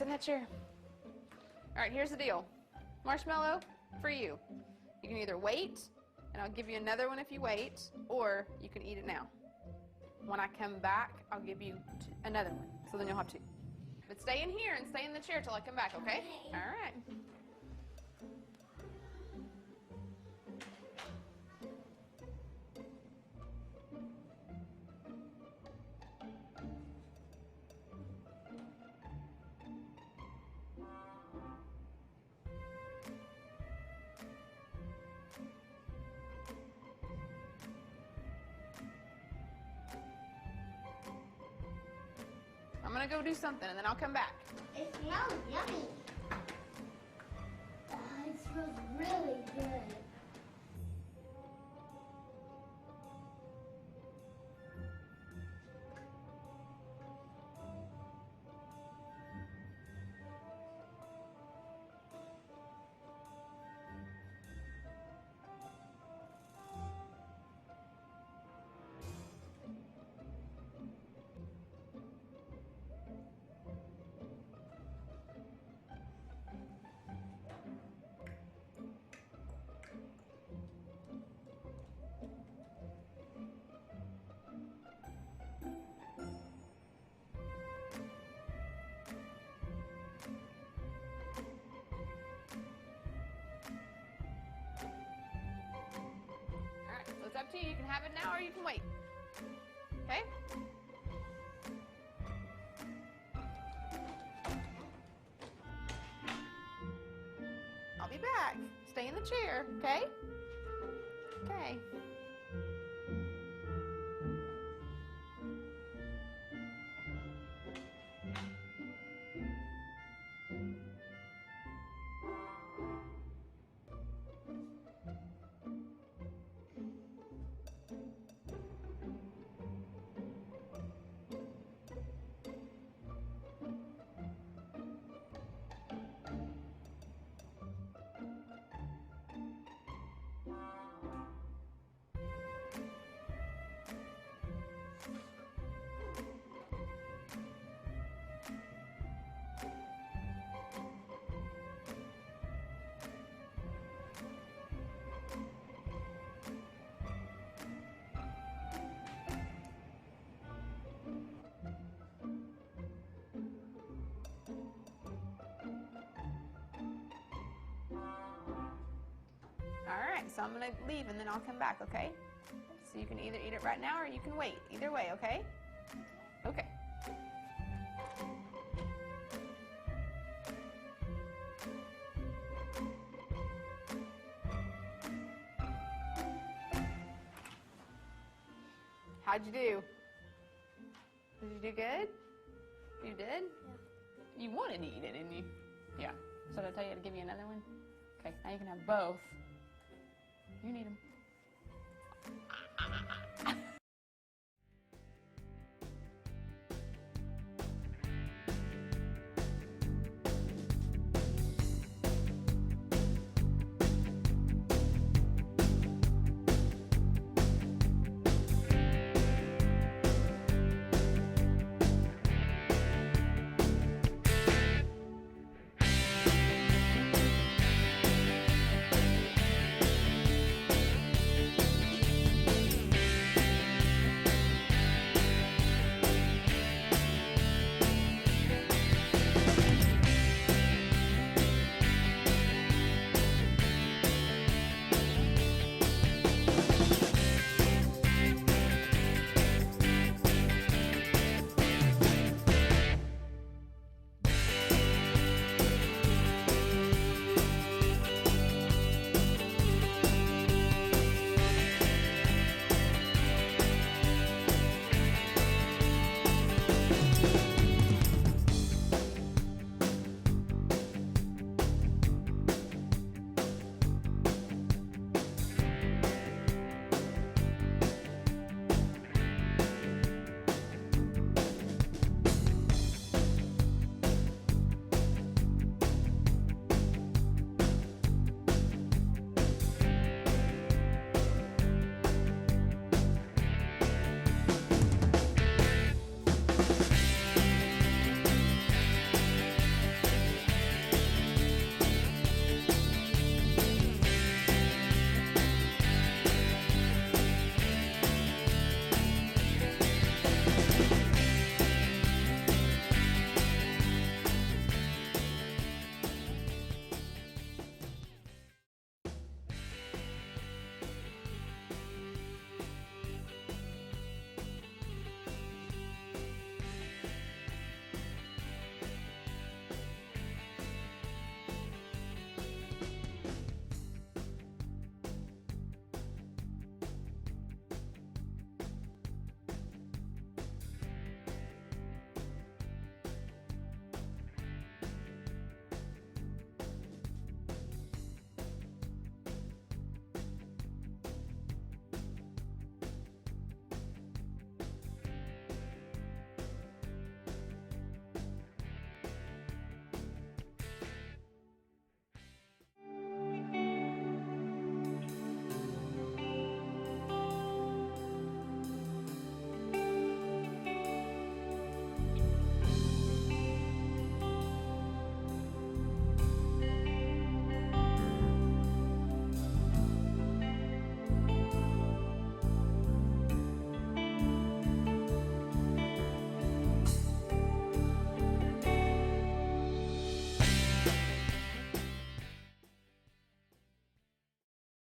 sit in that chair. All right, here's the deal. Marshmallow, for you. You can either wait, and I'll give you another one if you wait, or you can eat it now. When I come back, I'll give you another one, so then you'll have two. But stay in here and stay in the chair till I come back, okay? All right. I'm gonna go do something and then I'll come back. It smells yummy. It smells really good. So it's up to you. You can have it now or you can wait. Okay? I'll be back. Stay in the chair, okay? Okay. All right, so I'm gonna leave and then I'll come back, okay? So you can either eat it right now or you can wait. Either way, okay? Okay. How'd you do? Did you do good? You did? Yeah. You wanted to eat it, didn't you? Yeah. So did I tell you to give you another one? Okay, now you can have both. You need them.